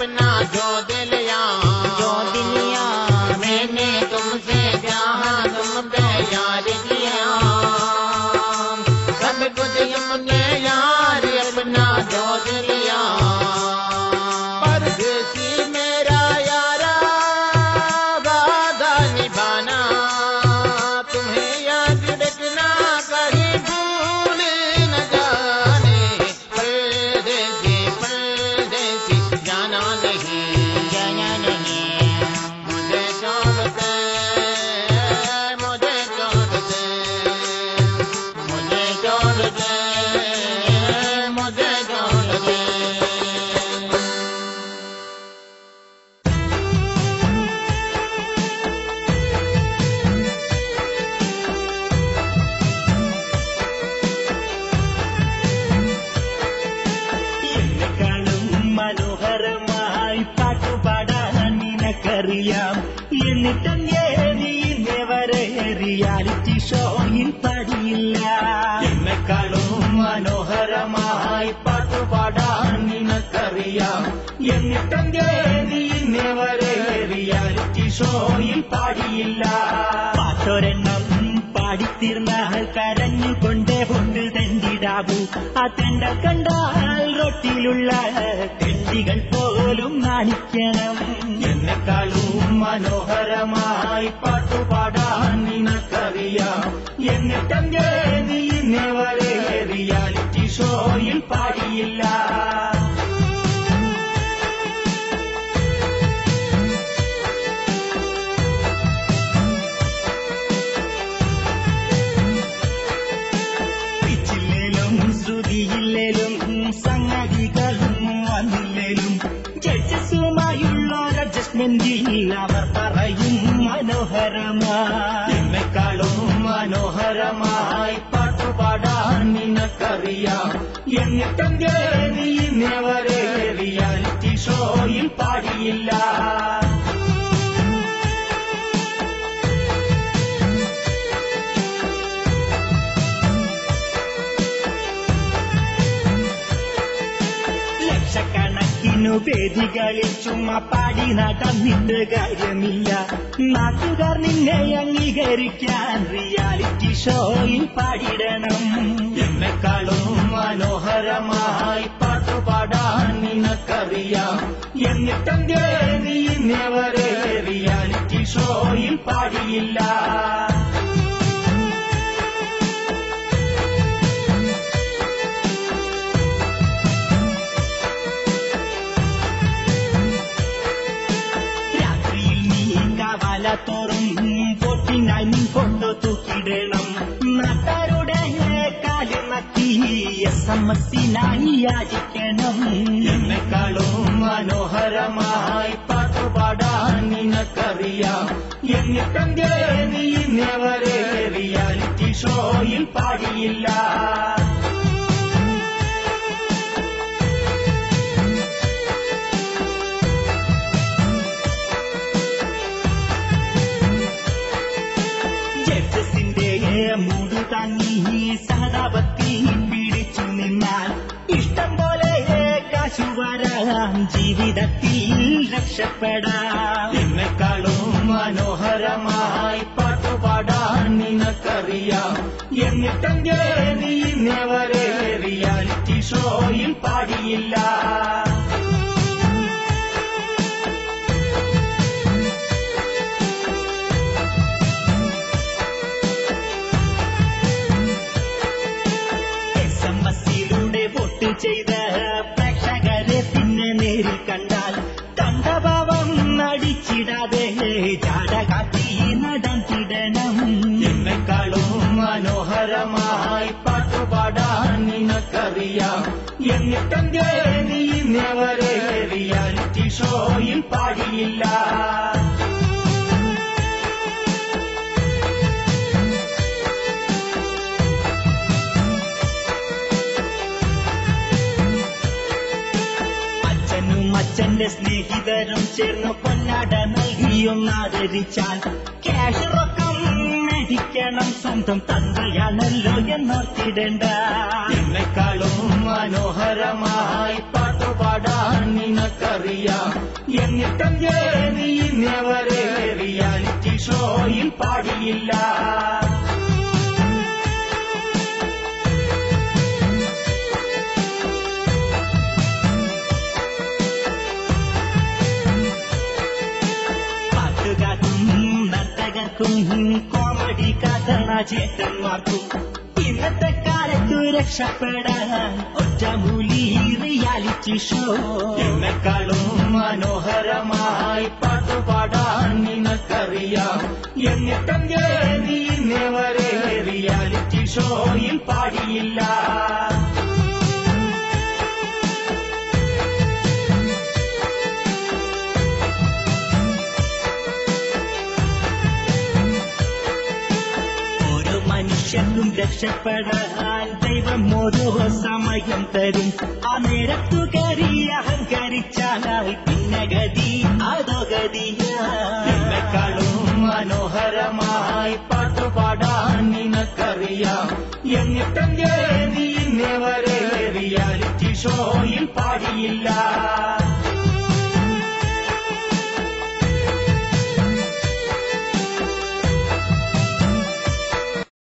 अपना जो दिल मैंने तुमसे जहाँ तुम पे याद किया सब कुछ तुमने यार अपना जो दिल परदेसी मेरा यारा वादा निभाना तुम्हें याद रखना कहीं भूल न जाने परदेसी परदेसी जाना नहीं मुझे छोड़ दे मुझे छोड़ दे मुझे छोड़ दे मुझे छोड़ दे എന്നെക്കാളും മനോഹരമായി പാട്ടുപാടാൻ നിനക്കറിയാം എന്നിട്ടെന്തേ നീ ഇന്നേവരെ റിയാലിറ്റി ഷോയിൽ പാടിയില്ല എന്നെക്കാളും മനോഹരമായി പാട്ടുപാടാൻ നിനക്കറിയാം എന്നിട്ടെന്തേ നീ ഇന്നേവരെ റിയാലിറ്റി ഷോയിൽ പാടിയില്ല പാട്ടൊരെണ്ണം പാടിത്തീർന്നാൽ കരഞ്ഞുകൊണ്ടേ കൊണ്ട് തെണ്ടിടാവൂ ആ തെണ്ട കണ്ടാൽ റൊട്ടിയിലുള്ള തെണ്ടികൾ പോലും നാണിക്കണം എന്നെക്കാളും മനോഹരമായി പാട്ടുപാടാൻ നിനക്കറിയാം എന്നിട്ടെന്തേ നീ ഇന്നേവരെ റിയാലിറ്റി ഷോയിൽ പാടിയില്ല ശ്രുതിയില്ലേലും സംഗതികളും വന്നില്ലേലും ജഡ്ജസുമായുള്ള അഡ്ജസ്റ്റ്മെന്റിൽ അവർ പറയും മനോഹരമായി എന്നെക്കാളും മനോഹരമായി പാട്ടുപാടാൻ നിനക്കറിയാം എന്നിട്ടെന്തേ നീ ഇന്നേവരെ റിയാലിറ്റി ഷോയിൽ പാടിയില്ല ലക്ഷക്കണക്കിനു വേദികളിൽ ചുമ്മാ പാടി നടന്നിട്ട് കാര്യമില്ല നാട്ടുകാർ നിന്നെ അംഗീകരിക്കാൻ റിയാലിറ്റി ഷോയിൽ പാടിടണം എന്നെക്കാളും മനോഹരമായി പാട്ടുപാടാൻ നിനക്കറിയാം എന്നിട്ടെന്തേ നീ ഇന്നേവരെ റിയാലിറ്റി ഷോയിൽ പാടിയില്ല തോറും പൊട്ടിനായി നീ കൊണ്ടു തൂക്കിടണം നാട്ടാരുടെ കാലിൽ നക്കി SMS-നായി യാചിക്കണം എന്നെക്കാളും മനോഹരമായി പാട്ടുപാടാൻ നിനക്കറിയാം എന്നിട്ടെന്തേ നീ ഇന്നേവരെ റിയാലിറ്റി ഷോയിൽ പാടിയില്ല മൂടു താങ്ങി സഹതാപത്തി പിടിച്ചു നിന്നാൽ ഇഷ്ടം പോലെ കാശു വരാം ജീവിതത്തിൽ രക്ഷപ്പെടാം എന്നെക്കാളും മനോഹരമായി പാട്ടുപാടാൻ നിനക്കറിയാം എന്നിട്ടെന്തേ നീ ഇന്നേവരെ റിയാലിറ്റി ഷോയിൽ പാടിയില്ല ചെയ്ത പ്രേക്ഷകരെ പിന്നെ നേരിൽ കണ്ടാൽ കണ്ടഭാവം നടിച്ചിടാതെ ജാട കാട്ടി നടത്തിടണം എന്നെക്കാളും മനോഹരമായി പാട്ടുപാടാൻ നിനക്കറിയാം എന്നിട്ടെന്തേ നീ ഇന്നേവരെ റിയാലിറ്റി ഷോയിൽ പാടിയില്ല അച്ഛന്റെ സ്നേഹിതരും ചേർന്ന് പൊന്നാട നൽകിയൊന്നാദരിച്ചാൽ ക്യാഷ് റൊക്കം മേടിക്കണം സ്വന്തം തന്തയാണല്ലോ എന്നോർത്തിടേണ്ട എന്നെക്കാളും മനോഹരമായി പാട്ടുപാടാൻ നിനക്ക് നിനക്കറിയാം. എന്നിട്ടെന്തേ നീ ഇന്നേവരെ റിയാലിറ്റി ഷോയിൽ പാടിയില്ല? കോമഡി കഥന ചേട്ടന്മാർക്കും ഇന്നത്തെ കാലത്തു രക്ഷപ്പെടാൻ ഒറ്റമൂലി റിയാലിറ്റി ഷോ. എന്നെക്കാളും മനോഹരമായി പാട്ടുപാടാൻ നിനക്കറിയാം. എന്നിട്ടെന്തേ നീ ഇന്നേവരെ റിയാലിറ്റി ഷോയിൽ പാടിയില്ല? മനുഷ്യനും രക്ഷപ്പെടാൻ ദൈവം ഓരോ സമയം തരും. ആ നേരത്തു കയറി അഹങ്കരിച്ചാലായി പിന്നെ ഗതി അതോ ഗതിയെക്കാളും മനോഹരമായി പാട്ടുപാടാൻ നിനക്കറിയാം. എന്നിട്ടെന്തേ നീ ഇന്നേവരെ റിയാലിറ്റി ഷോയിൽ പാടിയില്ല?